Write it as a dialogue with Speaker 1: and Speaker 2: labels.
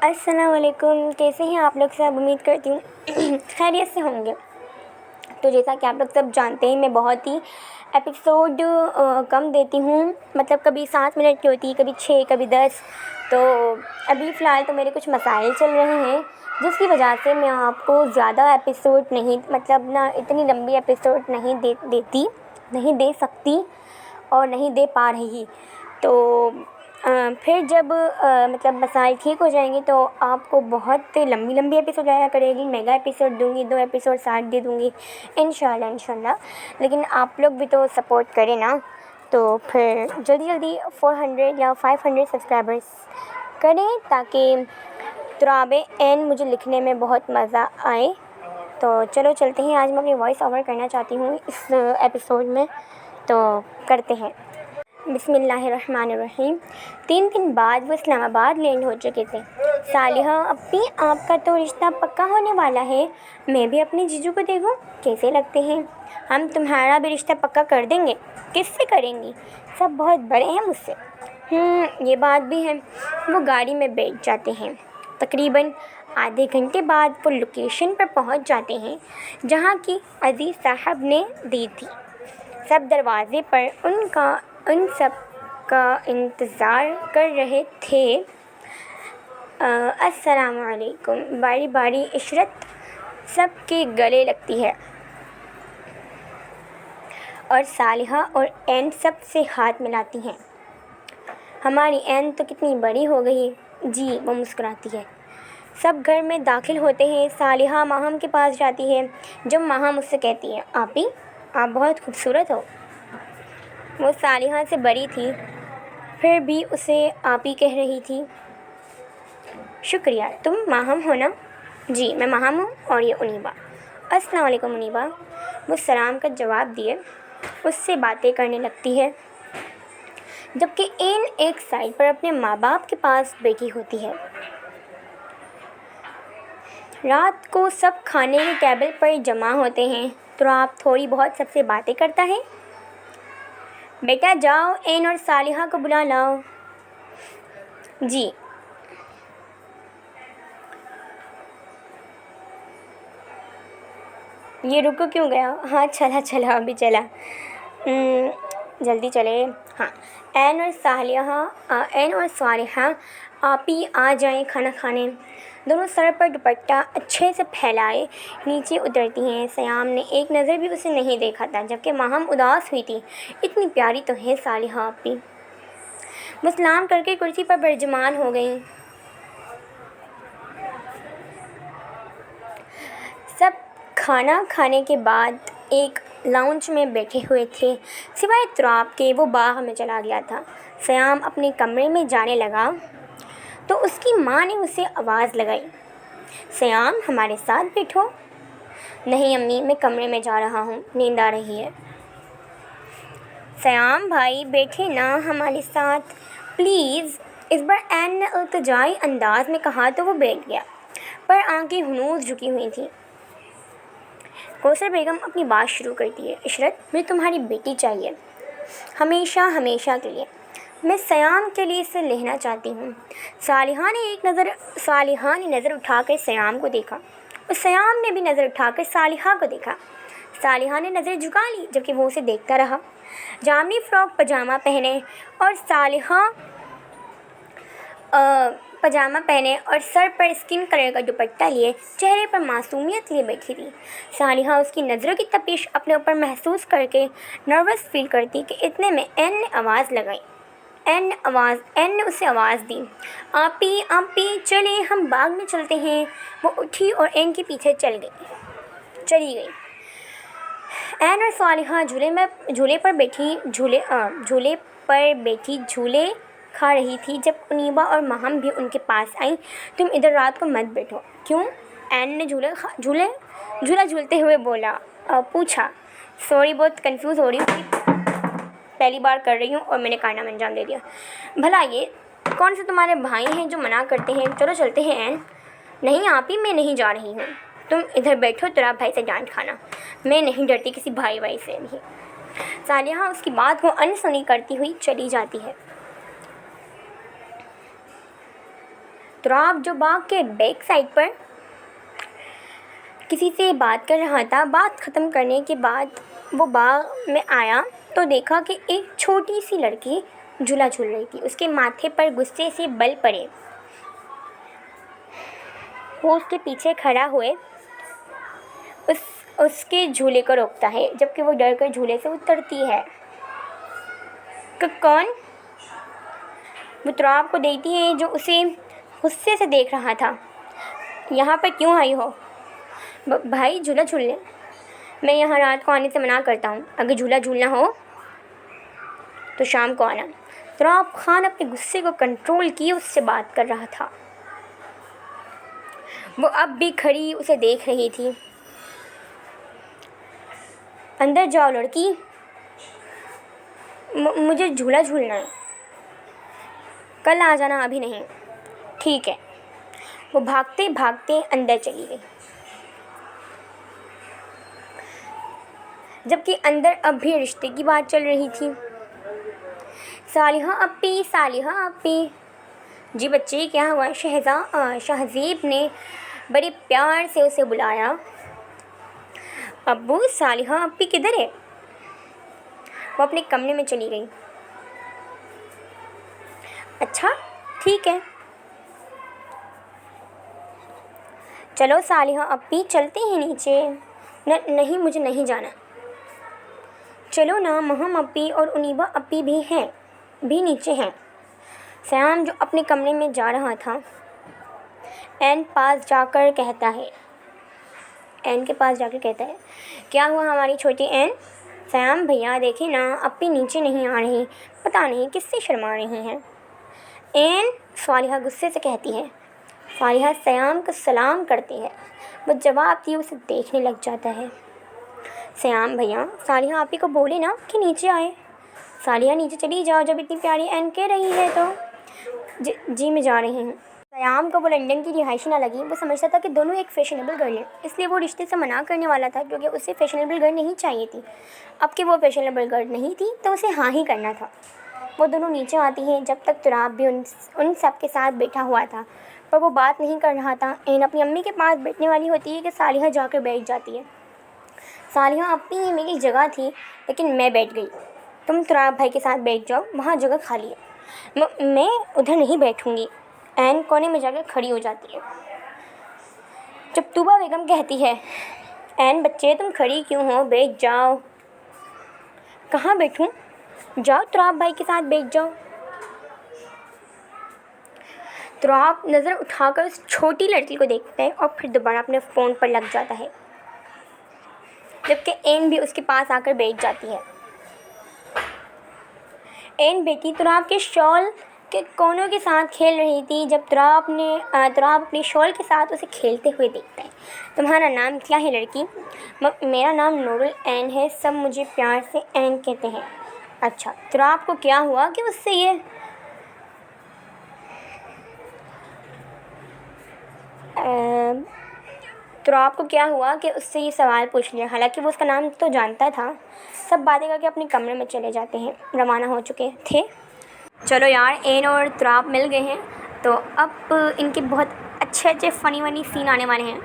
Speaker 1: अस्सलाम वालेकुम। कैसे हैं आप लोग सब? उम्मीद करती हूँ खैरियत से होंगे। तो जैसा कि आप लोग सब जानते हैं, मैं बहुत ही एपिसोड कम देती हूँ। मतलब कभी 7 मिनट की होती है, कभी 6, कभी 10। तो अभी फ़िलहाल तो मेरे कुछ मसाइल चल रहे हैं, जिसकी वजह से मैं आपको ज़्यादा एपिसोड नहीं, मतलब ना इतनी लंबी एपिसोड नहीं दे सकती और नहीं दे पा रही। तो फिर जब मतलब मसाइल ठीक हो जाएंगे तो आपको बहुत लंबी लंबी एपिसोड आया करेगी। मेगा एपिसोड दूंगी, 2 एपिसोड साथ दे दूंगी इंशाल्लाह। लेकिन आप लोग भी तो सपोर्ट करें ना। तो फिर जल्दी जल्दी 400 या 500 सब्सक्राइबर्स करें, ताकि तुराबे एन मुझे लिखने में बहुत मज़ा आए। तो चलो चलते हैं। आज मैं अपनी वॉइस ओवर करना चाहती हूँ इस एपिसोड में, तो करते हैं। बिस्मिल्लाहिर्रहमानिर्रहीम। 3 दिन बाद वो इस्लामाबाद लैंड हो चुके थे। सालिहा अपनी आपका तो रिश्ता पक्का होने वाला है। मैं भी अपने जीजू को देखूं कैसे लगते हैं। हम तुम्हारा भी रिश्ता पक्का कर देंगे। किससे करेंगी? सब बहुत बड़े हैं मुझसे। ये बात भी है। वो गाड़ी में बैठ जाते हैं। तकरीबन आधे घंटे बाद वो लोकेशन पर पहुंच जाते हैं जहां की अजीज़ साहब ने दी थी। सब दरवाज़े पर उन सब का इंतज़ार कर रहे थे। अस्सलाम वालेकुम। बारी बारी इशरत सबके गले लगती है और सालिहा और एन सब से हाथ मिलाती हैं। हमारी एन तो कितनी बड़ी हो गई है जी, वो मुस्कुराती है। सब घर में दाखिल होते हैं। सालिहा माहम के पास जाती है। जब माहम उससे कहती है, आपी आप बहुत खूबसूरत हो। वो सालिहा से बड़ी थी, फिर भी उसे आपी कह रही थी। शुक्रिया, तुम माहम हो ना? जी मैं माहम हूँ और ये उनीबा। अस्सलाम वालेकुम उनीबा। वो सलाम का जवाब दिए उससे बातें करने लगती है, जबकि एन एक साइड पर अपने माँ बाप के पास बैठी होती है। रात को सब खाने के टेबल पर जमा होते हैं तो आप थोड़ी बहुत सबसे बातें करता है। बेटा जाओ एन और सालिहा को बुला लाओ। जी। ये रुको क्यों गया? हाँ चला अभी चला। जल्दी चले। हाँ, एन और सालिहा आप ही आ जाएं खाना खाने। दोनों सर पर दुपट्टा अच्छे से फैलाए नीचे उतरती हैं। सयाम ने एक नज़र भी उसे नहीं देखा था, जबकि माहम उदास हुई थी। इतनी प्यारी तो है सालिहा आपी। वो सलाम करके कुर्सी पर बरजमान हो गई। सब खाना खाने के बाद एक लाउंज में बैठे हुए थे। सिवाय तुराब के वो बाग में चला गया था। सयाम अपने कमरे में जाने लगा तो उसकी माँ ने उसे आवाज़ लगाई, सयाम हमारे साथ बैठो। नहीं अम्मी, मैं कमरे में जा रहा हूँ, नींद आ रही है। सयाम भाई बैठे ना हमारे साथ प्लीज़। इस बार एन ने इल्तिजाई अंदाज में कहा तो वो बैठ गया, पर आंखें हनूज झुकी हुई थी। कौसर बेगम अपनी बात शुरू करती है, इशरत मुझे तुम्हारी बेटी चाहिए, हमेशा हमेशा के लिए। मैं सयाम के लिए इसे लेना चाहती हूँ। सालिहा ने नज़र उठाकर सयाम को देखा और सयाम ने भी नज़र उठाकर सालिहा को देखा। सालिहा ने नज़र झुका ली, जबकि वो उसे देखता रहा। जामनी फ्रॉक पजामा पहने और सालिहा पजामा पहने और सर पर स्किन कलर का दुपट्टा लिए, चेहरे पर मासूमियत लिए बैठी थी। सालिहा उसकी नज़रों की तपिश अपने ऊपर महसूस करके नर्वस फील करती कि इतने में एन ने आवाज़ लगाई। एन ने उसे आवाज़ दी, आपी चले हम बाग में चलते हैं। वो उठी और एन के पीछे चली गई। एन और सालिहा झूले पर बैठी झूले खा रही थी जब उनीबा और माहम भी उनके पास आई। तुम इधर रात को मत बैठो। क्यों? एन ने झूला झूलते हुए पूछा। सॉरी, बहुत कंफ्यूज हो रही हूँ, पहली बार कर रही हूँ और मैंने कारनामा अंजाम दे दिया। भला ये कौन से तुम्हारे भाई हैं जो मना करते हैं? चलो चलते हैं एन। नहीं आप ही, मैं नहीं जा रही हूँ, तुम इधर बैठो, तेरा भाई से डांट खाना। मैं नहीं डरती किसी भाई से भी। सालिहा उसकी बात को अनसुनी करती हुई चली जाती है। तुराब जो बाग के बैक साइड पर किसी से बात कर रहा था, बात ख़त्म करने के बाद वो बाग में आया तो देखा कि एक छोटी सी लड़की झूला झूल रही थी। उसके माथे पर गुस्से से बल पड़े। वो उसके पीछे खड़ा हुए उसके झूले को रोकता है, जबकि वो डर कर झूले से उतरती है। कौन? वो तुराब को देखती है जो उसे गुस्से से देख रहा था। यहाँ पर क्यों आई हो? भाई झूला झूलने। मैं यहाँ रात को आने से मना करता हूँ। अगर झूला झूलना हो तो शाम को आना। तुराब खान अपने गुस्से को कंट्रोल किए उससे बात कर रहा था। वो अब भी खड़ी उसे देख रही थी। अंदर जाओ लड़की, मुझे झूला झूलना है। कल आ जाना, अभी नहीं। ठीक है। वो भागते भागते अंदर चली गई, जबकि अंदर अब भी रिश्ते की बात चल रही थी। सालिहा अपी, सालिहा अपी। जी बच्चे, क्या हुआ? शाहज़ेब ने बड़े प्यार से उसे बुलाया। अब्बू, सालिहा अपी किधर है? वो अपने कमरे में चली गई। अच्छा ठीक है, चलो सालिहा अपी चलते हैं नीचे। नहीं, मुझे नहीं जाना। चलो ना, महम अपी और उनीबा अपी भी नीचे हैं। सयाम जो अपने कमरे में जा रहा था, एन के पास जाकर कहता है, क्या हुआ हमारी छोटी एन? सयाम भैया देखें ना, अपी नीचे नहीं आ रही, पता नहीं किससे शर्मा रही हैं। एन, सालिहा गुस्से से कहती है। सालिहा सयाम को सलाम करती है। वो जवाब दिए उसे देखने लग जाता है। सयाम भैया, सालिहा आपी को बोले ना कि नीचे आए। सालिहा नीचे चली जाओ, जब इतनी प्यारी एन कह रही है तो। जी मैं जा रही हूँ। सयाम को वो लंदन की रिहाइशी ना लगी। वो समझता था कि दोनों एक फैशनेबल गर्ल हैं, इसलिए वो रिश्ते से मना करने वाला था, क्योंकि उसे फैशनेबल गर्ल नहीं चाहिए थी। अब कि वो फैशनेबल गर्ल नहीं थी तो उसे हाँ ही करना था। वो दोनों नीचे आती हैं, जब तक तुराब भी उन सब के साथ बैठा हुआ था, पर वो बात नहीं कर रहा था। एन अपनी अम्मी के पास बैठने वाली होती है कि सालिहा जाकर बैठ जाती है। सालिहा अपनी मेरी जगह थी, लेकिन मैं बैठ गई। तुम तुराब भाई के साथ बैठ जाओ, वहाँ जगह खाली है। मैं उधर नहीं बैठूँगी। एन कोने में जाकर खड़ी हो जाती है। जब तूबा बेगम कहती है, एन बच्चे तुम खड़ी क्यों हो, बैठ जाओ। कहाँ बैठूँ? जाओ तुराब भाई के साथ बैठ जाओ। तुराब नज़र उठाकर उस छोटी लड़की को देखता है और फिर दोबारा अपने फ़ोन पर लग जाता है, जबकि एन भी उसके पास आकर बैठ जाती है। एन बेटी तुराब के शॉल के कोनों के साथ खेल रही थी, जब तुराब अपने शॉल के साथ उसे खेलते हुए देखता है। तुम्हारा नाम क्या है लड़की? मेरा नाम नूरुल एन है, सब मुझे प्यार से एन कहते हैं। अच्छा, तुराब को क्या हुआ कि उससे ये तुराब को क्या हुआ कि उससे ये सवाल पूछ लिया। हालांकि वो उसका नाम तो जानता था। सब बातें करके अपने कमरे में चले जाते हैं। रवाना हो चुके थे। चलो यार, एन और तुराब मिल गए हैं, तो अब इनके बहुत अच्छे फ़नी सीन आने वाले हैं।